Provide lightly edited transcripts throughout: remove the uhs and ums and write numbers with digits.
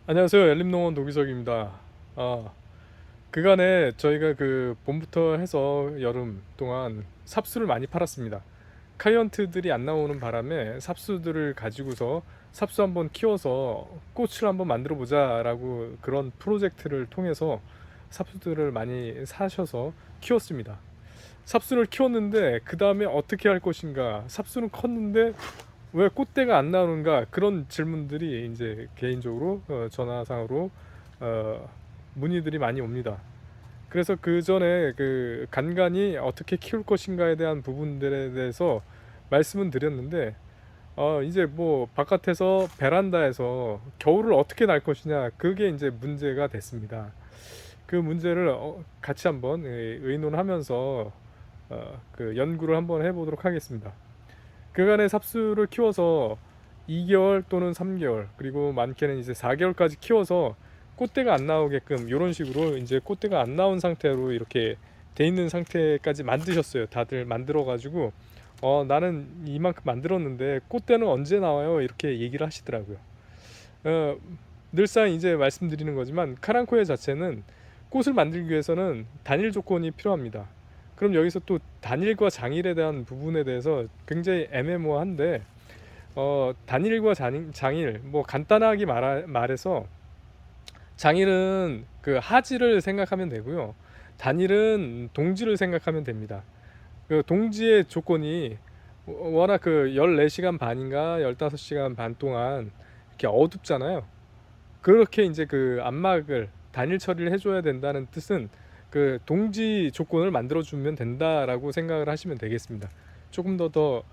안녕하세요. 엘림농원 도기석입니다. 아, 그간에 저희가 그 봄부터 해서 여름 동안 삽수를 많이 팔았습니다. 클라이언트들이 안 나오는 바람에 삽수들을 가지고서 삽수 한번 키워서 꽃을 한번 만들어 보자라고 그런 프로젝트를 통해서 삽수들을 많이 사셔서 키웠습니다. 삽수를 키웠는데 그 다음에 어떻게 할 것인가? 삽수는 컸는데 왜 꽃대가 안 나오는가? 그런 질문들이 이제 개인적으로 전화상으로 어, 문의들이 많이 옵니다. 그래서 그 전에 그 간간히 어떻게 키울 것인가에 대한 부분들에 대해서 말씀은 드렸는데 이제 뭐 바깥에서 베란다에서 겨울을 어떻게 날 것이냐, 그게 이제 문제가 됐습니다. 그 문제를 같이 한번 의논하면서 그 연구를 한번 해보도록 하겠습니다. 그간의 삽수를 키워서 2개월 또는 3개월, 그리고 많게는 이제 4개월까지 키워서 꽃대가 안 나오게끔 이런 식으로 이제 꽃대가 안 나온 상태로 이렇게 돼 있는 상태까지 만드셨어요. 다들 만들어 가지고 나는 이만큼 만들었는데 꽃대는 언제 나와요? 이렇게 얘기를 하시더라고요. 어, 늘상 이제 말씀드리는 거지만 카랑코에 자체는 꽃을 만들기 위해서는 단일 조건이 필요합니다. 그럼 여기서 또 단일과 장일에 대한 부분에 대해서 굉장히 애매모호한데, 단일과 장일, 뭐 간단하게 말해서 장일은 그 하지를 생각하면 되고요. 단일은 동지를 생각하면 됩니다. 그 동지의 조건이 워낙 그 14시간 반인가 15시간 반 동안 이렇게 어둡잖아요. 그렇게 이제 그 안막을 단일 처리를 해줘야 된다는 뜻은 그 동지 조건을 만들어주면 된다라고 생각을 하시면 되겠습니다. 조금 더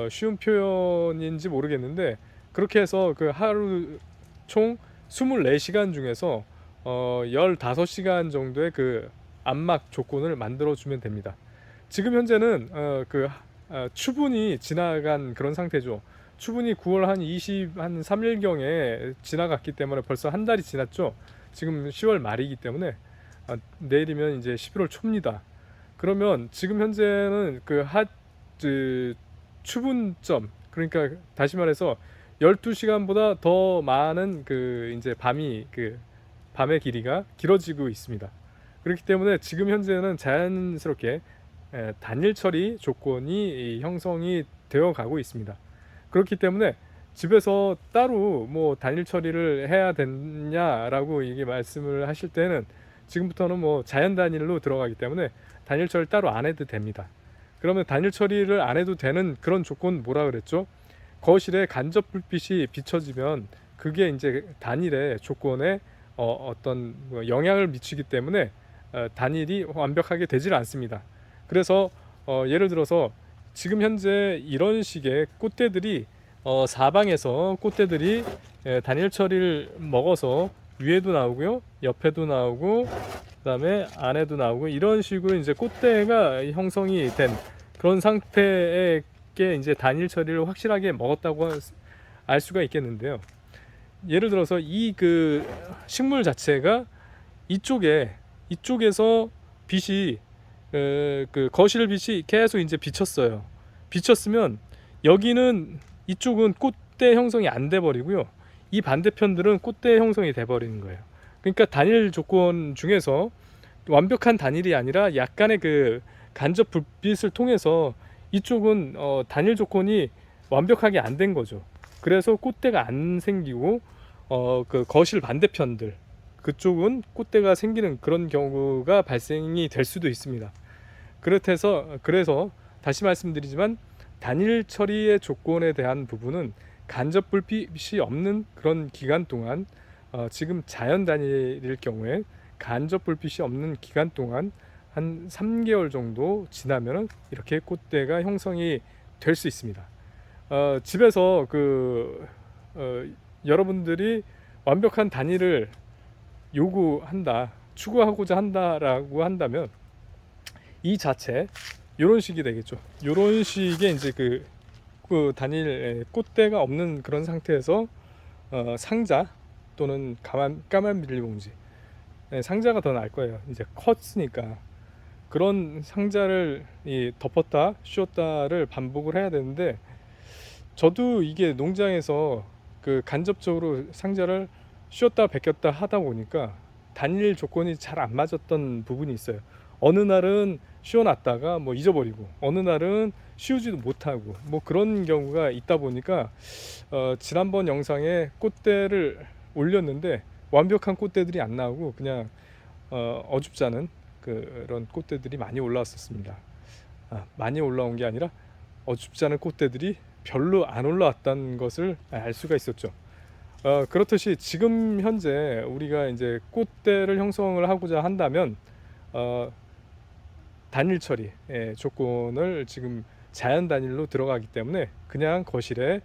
쉬운 표현인지 모르겠는데, 그렇게 해서 그 하루 총 24시간 중에서 15시간 정도의 그 안막 조건을 만들어주면 됩니다. 지금 현재는 추분이 지나간 그런 상태죠. 추분이 9월 한 3일경에 지나갔기 때문에 벌써 한 달이 지났죠. 지금 10월 말이기 때문에 내일이면 이제 11월 초입니다. 그러면 지금 현재는 그 추분점, 그러니까 다시 말해서 12시간보다 더 많은 그 이제 밤의 길이가 길어지고 있습니다. 그렇기 때문에 지금 현재는 자연스럽게 단일 처리 조건이 형성이 되어 가고 있습니다. 그렇기 때문에 집에서 따로 뭐 단일 처리를 해야 되냐라고 이게 말씀을 하실 때는 지금부터는 뭐 자연 단일로 들어가기 때문에 단일 처리 따로 안 해도 됩니다. 그러면 단일 처리를 안 해도 되는 그런 조건 뭐라 그랬죠? 거실에 간접 불빛이 비춰지면 그게 이제 단일의 조건에 어떤 뭐 영향을 미치기 때문에 단일이 완벽하게 되질 않습니다. 그래서 예를 들어서 지금 현재 이런 식의 꽃대들이 사방에서 꽃대들이 단일 처리를 먹어서 위에도 나오고요, 옆에도 나오고, 그다음에 안에도 나오고, 이런 식으로 이제 꽃대가 형성이 된 그런 상태에 이제 단일 처리를 확실하게 먹었다고 알 수가 있겠는데요. 예를 들어서 이 그 식물 자체가 이쪽에서 빛이 그 거실 빛이 계속 이제 비쳤어요. 비쳤으면 여기는 이쪽은 꽃대 형성이 안 돼 버리고요. 이 반대편들은 꽃대 형성이 돼 버리는 거예요. 그러니까 단일 조건 중에서 완벽한 단일이 아니라 약간의 그 간접 불빛을 통해서 이쪽은 단일 조건이 완벽하게 안 된 거죠. 그래서 꽃대가 안 생기고 그 거실 반대편들 그쪽은 꽃대가 생기는 그런 경우가 발생이 될 수도 있습니다. 그래서 다시 말씀드리지만 단일 처리의 조건에 대한 부분은 간접 불빛이 없는 그런 기간 동안, 지금 자연 단일일 경우에 간접 불빛이 없는 기간 동안 한 3개월 정도 지나면 이렇게 꽃대가 형성이 될 수 있습니다. 집에서 여러분들이 완벽한 단일을 추구하고자 한다라고 한다면 이 자체 이런 식이 되겠죠. 이런 식의 이제 그 단일 꽃대가 없는 그런 상태에서 상자 또는 까만 비닐봉지, 상자가 더 나을 거예요. 이제 컸으니까 그런 상자를 덮었다 씌웠다를 반복을 해야 되는데, 저도 이게 농장에서 그 간접적으로 상자를 쉬었다 베꼈다 하다 보니까 단일 조건이 잘 안 맞았던 부분이 있어요. 어느 날은 쉬어놨다가 뭐 잊어버리고, 어느 날은 쉬우지도 못하고, 뭐 그런 경우가 있다 보니까 지난번 영상에 꽃대를 올렸는데 완벽한 꽃대들이 안 나오고 그냥 어줍지 않은 그런 꽃대들이 많이 올라왔었습니다. 많이 올라온 게 아니라 어줍지 않은 꽃대들이 별로 안 올라왔다는 것을 알 수가 있었죠. 그렇듯이 지금 현재 우리가 이제 꽃대를 형성을 하고자 한다면 어, 단일 처리 조건을 지금 자연 단일로 들어가기 때문에 그냥 거실에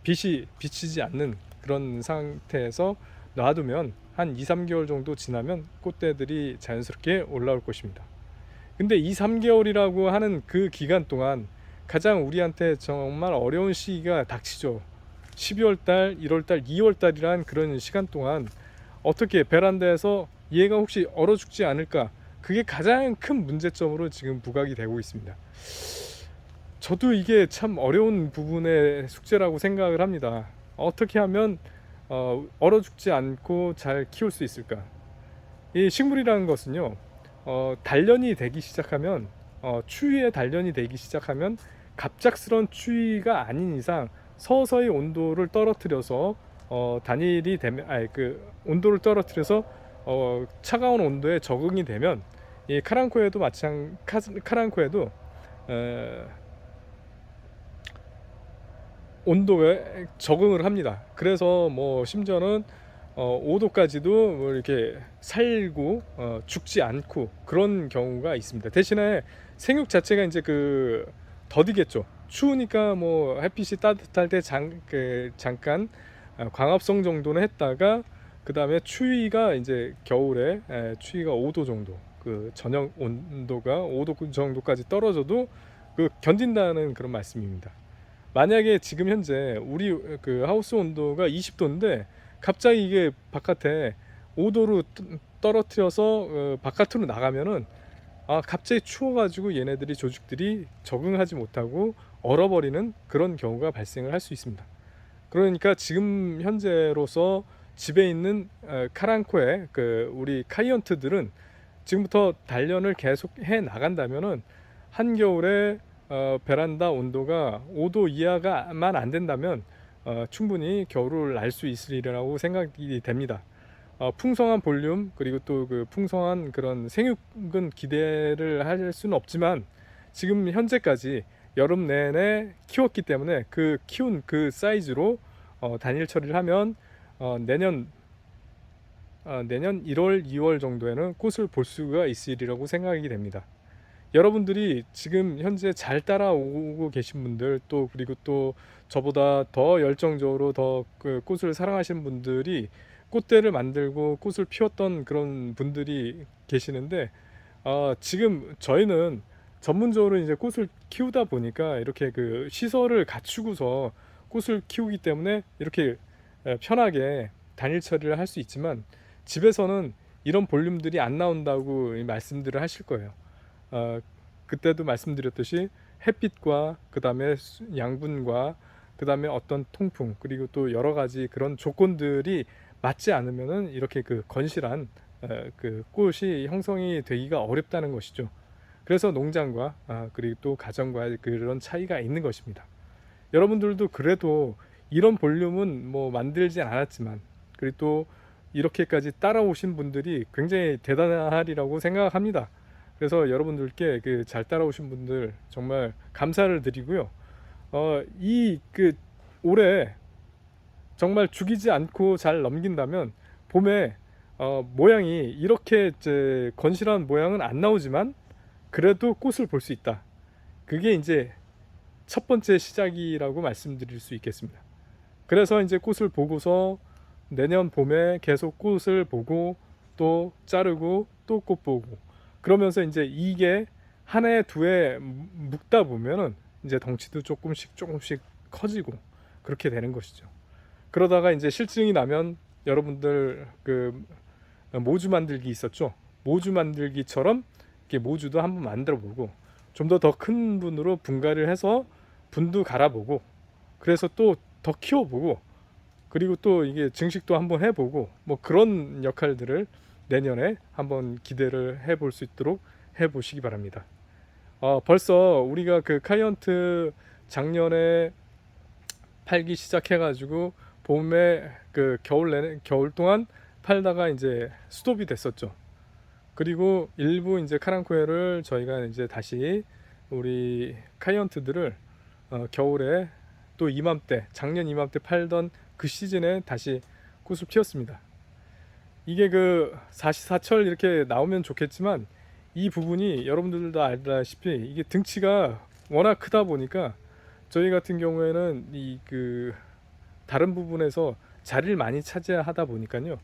빛이 비치지 않는 그런 상태에서 놔두면 한 2, 3개월 정도 지나면 꽃대들이 자연스럽게 올라올 것입니다. 근데 2, 3개월이라고 하는 그 기간 동안 가장 우리한테 정말 어려운 시기가 닥치죠. 12월 달, 1월 달, 2월 달이란 그런 시간 동안 어떻게 베란다에서 얘가 혹시 얼어 죽지 않을까? 그게 가장 큰 문제점으로 지금 부각이 되고 있습니다. 저도 이게 참 어려운 부분의 숙제라고 생각을 합니다. 어떻게 하면 얼어 죽지 않고 잘 키울 수 있을까? 이 식물이라는 것은요, 단련이 되기 시작하면, 추위에 단련이 되기 시작하면 갑작스런 추위가 아닌 이상 서서히 온도를 떨어뜨려서 단일이 되면, 그 온도를 떨어뜨려서 차가운 온도에 적응이 되면, 이 카랑코에도 카랑코에도 온도에 적응을 합니다. 그래서 뭐 심지어는 5도까지도 뭐 이렇게 살고 죽지 않고 그런 경우가 있습니다. 대신에 생육 자체가 이제 그 더디겠죠. 추우니까 뭐 햇빛이 따뜻할 때 잠깐 광합성 정도는 했다가 그 다음에 추위가 이제 겨울에 추위가 5도 정도, 그 저녁 온도가 5도 정도까지 떨어져도 그 견딘다는 그런 말씀입니다. 만약에 지금 현재 우리 그 하우스 온도가 20도인데 갑자기 이게 바깥에 5도로 떨어뜨려서 바깥으로 나가면은 갑자기 추워가지고 얘네들이 조직들이 적응하지 못하고 얼어버리는 그런 경우가 발생을 할 수 있습니다. 그러니까 지금 현재로서 집에 있는 카랑코의 그 우리 카이언트들은 지금부터 단련을 계속 해 나간다면은 한겨울에 베란다 온도가 5도 이하가만 안 된다면 충분히 겨울을 날 수 있으리라고 생각이 됩니다. 풍성한 볼륨 그리고 또 그 풍성한 그런 생육은 기대를 할 수는 없지만 지금 현재까지 여름 내내 키웠기 때문에 그 키운 그 사이즈로 단일 처리를 하면 내년 1월, 2월 정도에는 꽃을 볼 수가 있으리라고 생각이 됩니다. 여러분들이 지금 현재 잘 따라오고 계신 분들 또 그리고 또 저보다 더 열정적으로 더 그 꽃을 사랑하시는 분들이 꽃대를 만들고 꽃을 피웠던 그런 분들이 계시는데 지금 저희는 전문적으로 이제 꽃을 키우다 보니까 이렇게 그 시설을 갖추고서 꽃을 키우기 때문에 이렇게 편하게 단일 처리를 할 수 있지만 집에서는 이런 볼륨들이 안 나온다고 말씀들을 하실 거예요. 그때도 말씀드렸듯이 햇빛과 그 다음에 양분과 그 다음에 어떤 통풍 그리고 또 여러 가지 그런 조건들이 맞지 않으면은 이렇게 그 건실한 그 꽃이 형성이 되기가 어렵다는 것이죠. 그래서 농장과 그리고 또 가정과의 그런 차이가 있는 것입니다. 여러분들도 그래도 이런 볼륨은 뭐 만들지 않았지만 그리고 또 이렇게까지 따라오신 분들이 굉장히 대단하리라고 생각합니다. 그래서 여러분들께 그 잘 따라오신 분들 정말 감사를 드리고요. 이 그 올해 정말 죽이지 않고 잘 넘긴다면 봄에 모양이 이렇게 이제 건실한 모양은 안 나오지만 그래도 꽃을 볼 수 있다. 그게 이제 첫 번째 시작이라고 말씀드릴 수 있겠습니다. 그래서 이제 꽃을 보고서 내년 봄에 계속 꽃을 보고 또 자르고 또 꽃 보고 그러면서 이제 이게 한 해 두 해 묵다 보면은 이제 덩치도 조금씩 커지고 그렇게 되는 것이죠. 그러다가 이제 실증이 나면 여러분들 그 모주 만들기 있었죠. 모주 만들기처럼 이렇게 모주도 한번 만들어 보고 좀 더 큰 분으로 분갈이를 해서 분도 갈아보고 그래서 또 더 키워보고 그리고 또 이게 증식도 한번 해보고 뭐 그런 역할들을 내년에 한번 기대를 해볼 수 있도록 해보시기 바랍니다. 벌써 우리가 그 카이언트 작년에 팔기 시작해가지고 봄에 그 겨울 동안 팔다가 이제 스톱이 됐었죠. 그리고 일부 이제 카랑코에를 저희가 이제 다시 우리 카이언트들을 겨울에 또 이맘때 작년 이맘때 팔던 그 시즌에 다시 꽃을 피웠습니다. 이게 그 사시사철 이렇게 나오면 좋겠지만 이 부분이 여러분들도 알다시피 이게 등치가 워낙 크다 보니까 저희 같은 경우에는 이 그 다른 부분에서 자리를 많이 차지하다 보니까요,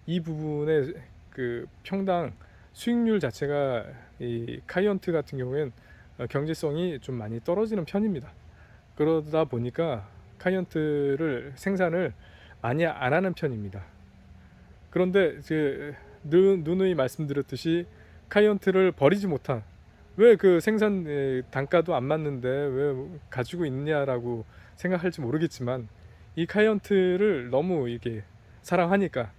이 부분의 그 평당 수익률 자체가 이 카이언트 같은 경우에는 경제성이 좀 많이 떨어지는 편입니다. 그러다 보니까 카이언트를 생산을 많이 안 하는 편입니다. 그런데 누누이 말씀드렸듯이 카이언트를 버리지 못한, 왜 그 생산 단가도 안 맞는데 왜 가지고 있냐라고 생각할지 모르겠지만 이 카이언트를 너무 이게 사랑하니까,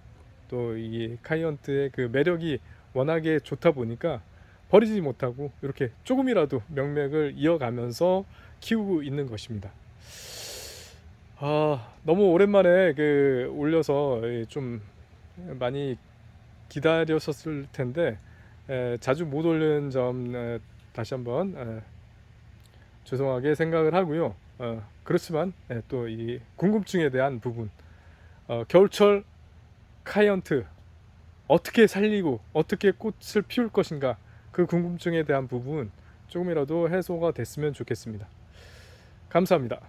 또 이 카이언트의 그 매력이 워낙에 좋다 보니까 버리지 못하고 이렇게 조금이라도 명맥을 이어가면서 키우고 있는 것입니다. 너무 오랜만에 그 올려서 좀 많이 기다렸었을 텐데 자주 못 올리는 점 다시 한번 죄송하게 생각을 하고요. 그렇지만 또 이 궁금증에 대한 부분, 겨울철 카이언트 어떻게 살리고 어떻게 꽃을 피울 것인가, 그 궁금증에 대한 부분 조금이라도 해소가 됐으면 좋겠습니다. 감사합니다.